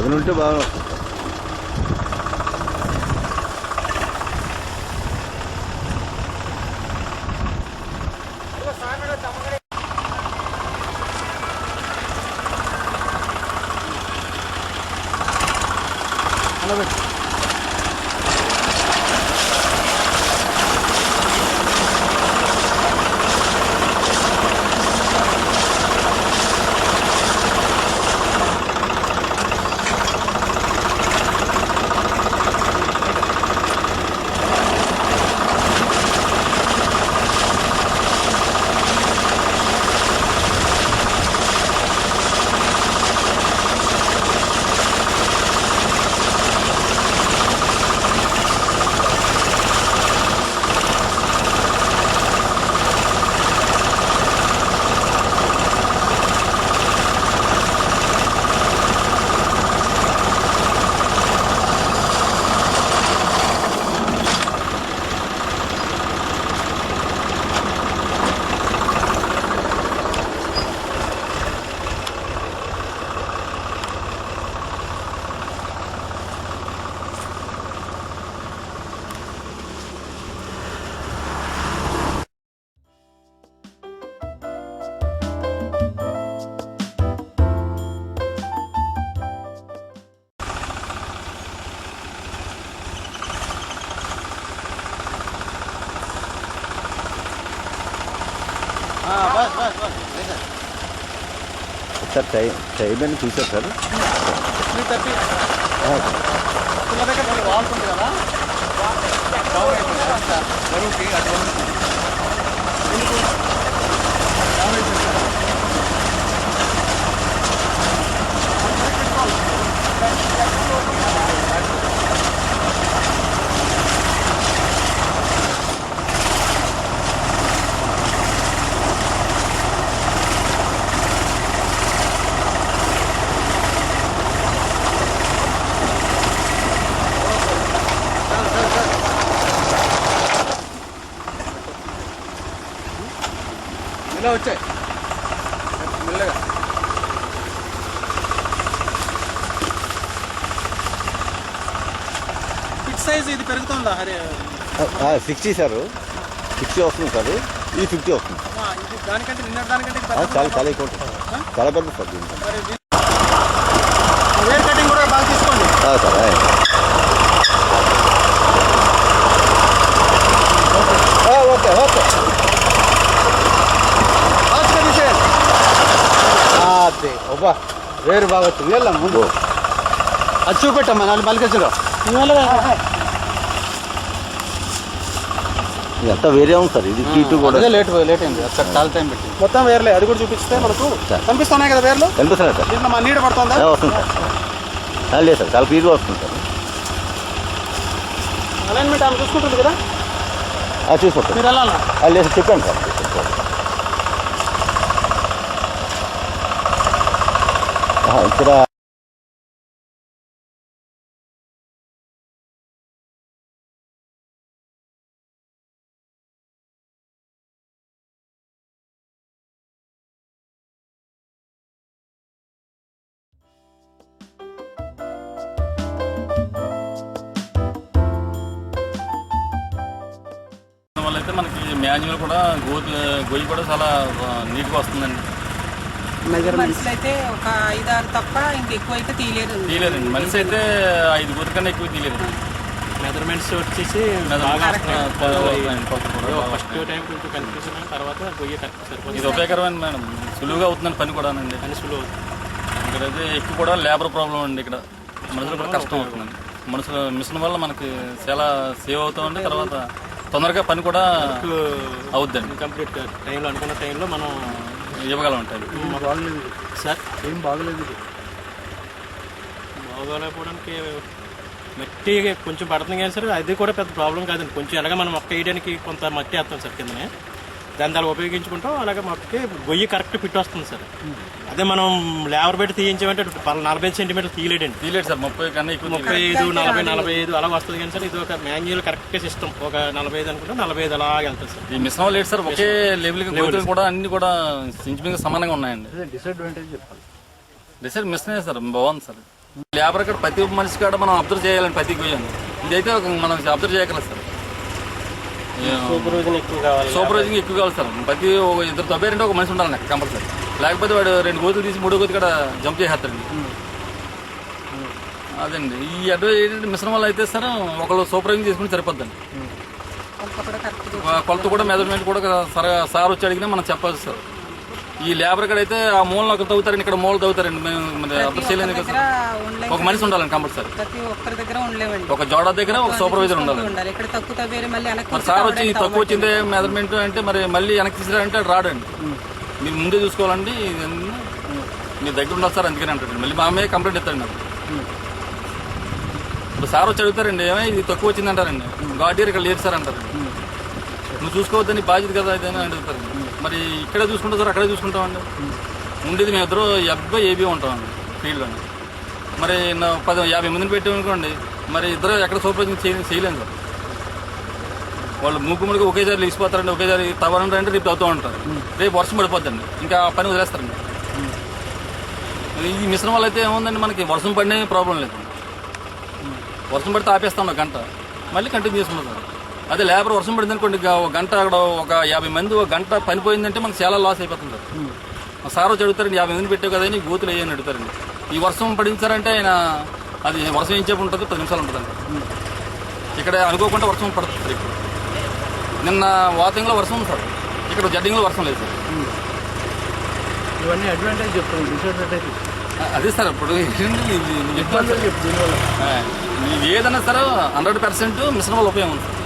పదునుంటే బాగా sir time అని చూసారు సార్ 3:30 దగ్గర వాల్స్ ఉంది కదా బరువుకి అటువంటి ఇలా వచ్చాయి మెల్లగా. పిట్ సైజ్ ఇది పెరుగుతుందా హరి? 60 సార్, 60 వస్తుంది సార్, ఈ 50 వస్తుంది. ఇది దానికంటే నిన్న దానికంటే చాలా ఎక్కువ చాలా పెద్ద సార్ దీనికి. వేర్ కటింగ్ కూడా బాగా తీసుకోండి సార్. ఓకే ఓకే అదే ఒబ్బా వేరు బాగా వచ్చింది. వెళ్ళాం ముందు అది చూపెట్టమ్మా నాలుగు మల్లికలో ఇదంతా వేరే ఉంది సార్. ఇది సీటు కూడా లేట్ అయింది, చాలా టైం పెట్టి మొత్తం వేర్లే. అది కూడా చూపిస్తే మనకు కనిపిస్తున్నాయి కదా వేర్లు. కనిపిస్తున్నాయి సార్. దీంట్లో మా నీడ పడుతుందా? వస్తుంది సార్. లేదు సార్, చాలా క్లియర్గా వస్తుంది సార్. అలైన్మెంట్ ఆమె చూసుకుంటుంది కదా, చూసుకుంటాం. మీరు వెళ్ళాలి. లేదు సార్, చెప్పండి సార్. ఇక్కడ వల్ల అయితే మనకి మాన్యువల్ కూడా గొయ్యి కూడా చాలా నీట్గా వస్తుందండి. మనుషులు అయితే ఒక 5-6 తప్ప ఇంకెక్కువ అయితే తీయలేదండి. మనిషి అయితే 5 కన్నా ఎక్కువ తీయలేదు. మెజర్మెంట్స్ వచ్చేసి ఫస్ట్ టైం కొంచెం కన్ఫ్యూజన్, తర్వాత గొయ్యి కరెక్ట్ సరిపోతుంది. ఇది ఉపయోగకరమైన మేడం, సులువుగా అవుతుందండి పని కూడా అండి. పని సులువు. ఇక్కడైతే ఎక్కువ కూడా లేబర్ ప్రాబ్లం అండి. ఇక్కడ మనుషులు కూడా కష్టం అవుతుందండి. మనుషులు మిషన్ వల్ల మనకి చాలా సేవ్ అవుతామండి. తర్వాత తొందరగా పని కూడా అవుద్దండి. కంప్లీట్ టైంలో అనుకున్న టైంలో మనం ఇవ్వగలం ఉంటుంది. సార్ ఏం బాగలేదు, బాగోలేకపోవడానికి మట్టి కొంచెం పడుతుంది కానీ సార్ అది కూడా పెద్ద ప్రాబ్లం కాదండి. కొంచెం ఎలాగ మనం మొక్క వేయడానికి కొంత మట్టి వేస్తాం సార్ కిందనే, దాన్ని అలా ఉపయోగించుకుంటాం. అలాగే మొక్కకి గొయ్యి కరెక్ట్ ఫిట్ వస్తుంది సార్. అదే మనం లేబర్ పెట్టి తీయించామంటే 45 సెంటీమీటర్లు తీయలేడండి. తీయలేదు సార్. 30 కన్నా ఎక్కువ 35, 40, 45 అలా వస్తుంది కానీ సార్ ఇది ఒక మాన్యువల్ కరెక్ట్ సిస్టమ్. ఒక 45 అనుకుంటే 45 అలాగే వెళ్తుంది సార్. ఈ మిషన్ లేదు సార్, ఒకే లెవెల్ కూడా అన్ని కూడా ఇంచుమించు సమానంగా ఉన్నాయండి. డిసడ్వాంటేజ్ చెప్పాలి. డిసైడ్ మిషన్ సార్ బాగుంది సార్. లేబర్ కాడ ప్రతి మనిషి కాడ మనం అబ్జర్వ్ చేయాలండి ప్రతి గొయ్యని. ఇదైతే మనం అబ్జర్వ్ చేయగలం సార్. సూపర్విజన్ ఎక్కువ కావాలి. సూపర్వైజింగ్ ఎక్కువ కావాలి సార్. ప్రతి ఇద్దరు తవ్వారంటే ఒక మనిషి ఉండాలి కంపల్సరీ. లేకపోతే వాడు 2 గోతులు తీసి 3వ గోతు కూడా జంప్ చేసేస్తారండి. అదండి ఈ అడ్వైజ్ ఏంటంటే మిశ్రమం వల్ల అయితే సార్ ఒకళ్ళు సూపర్వైజింగ్ చేసుకుని సరిపోద్దండి. కొలత కూడా మెజర్మెంట్ కూడా సార్ వచ్చి అడిగినా మనం చెప్పాలి సార్. ఈ లేబర్ కాడ అయితే ఆ మూలను ఒకరు తవ్వుతారండి, ఇక్కడ మూల తవ్వుతారండి. మేము అబ్జర్వ్ చేయలేదు కదా సార్. ఒక మనిషి ఉండాలండి కంపల్సరీ. ప్రతి ఒక్కరి దగ్గర ఉండలేవండి. ఒక జోడా దగ్గర ఒక సూపర్వైజర్ ఉండాలి. ఇక్కడ తక్కువ తవ్వేరు మళ్ళీ మరి సార్ వచ్చి తక్కువ వచ్చిందే మెజర్మెంట్ అంటే మరి మళ్ళీ వెనక్కి తీసుకురారంటే రాడండి. మీరు ముందే చూసుకోవాలండి. మీ దగ్గర ఉండాలి సార్ అందుకని అంటారండి. మళ్ళీ మా అమ్మాయి కంప్లైంట్ ఇస్తారండి నాకు. ఇప్పుడు సార్ వచ్చి అడుగుతారండి, ఏమో ఇది తక్కువ వచ్చింది అంటారండి. గాడియర్ ఇక్కడ లేదు సార్ అంటారండి. నువ్వు చూసుకోవద్దని బాధ్యత కదా ఇదని అడుగుతారండి. మరి ఇక్కడే చూసుకుంటాం సార్, అక్కడే చూసుకుంటామండి. ఉండేది మేము ఇద్దరు అబ్బాయి ఏబీ ఉంటామండి ఫీల్డ్లో. మరి 50 మందిని పెట్టామనుకోండి, మరి ఇద్దరు ఎక్కడ సూపర్వైజింగ్ చేయలేము సార్. వాళ్ళు మూకుముడికి ఒకేసారి లేచిపోతారండి, ఒకేసారి తవ్వాలంటే అంటే రేపు తవ్వుతూ ఉంటారు. రేపు వర్షం పడిపోద్దండి, ఇంకా పని వదిలేస్తారండి. ఈ మిశ్రమం వల్ల అయితే ఏముందండి, మనకి వర్షం పడినా ప్రాబ్లం లేదు. వర్షం పడితే ఆపేస్తాం ఒక గంట, మళ్ళీ కంటిన్యూ చేసుకుంటాం సార్. అదే లేబర్ వర్షం పడింది అనుకోండి, ఒక గంట అక్కడ ఒక 50 మంది ఒక గంట పని పోయిందంటే మనకు చాలా లాస్ అయిపోతుంది సార్. సార్ వచ్చి అడుగుతారండి, 50 మంది పెట్టావు కదా నీకు గోతులు వేయని అడుగుతారండి. ఈ వర్షం పడించారంటే ఆయన అది వర్షం ఏం చెప్పు ఉంటుంది, 10 నిమిషాలు ఉంటుందండి. ఇక్కడ అనుకోకుండా వర్షం పడుతుంది. ఇక్కడ నిన్న వాతంలో వర్షం ఉంది సార్, ఇక్కడ జడ్డింగ్లో వర్షం లేదు సార్. ఇవన్నీ అడ్వాంటేజ్ చెప్తాను, డిసడ్వాంటేజ్ అదే సార్. ఇప్పుడు ఏదైనా సరే 100% మిశ్రమాల ఉపయోగం ఉంది సార్.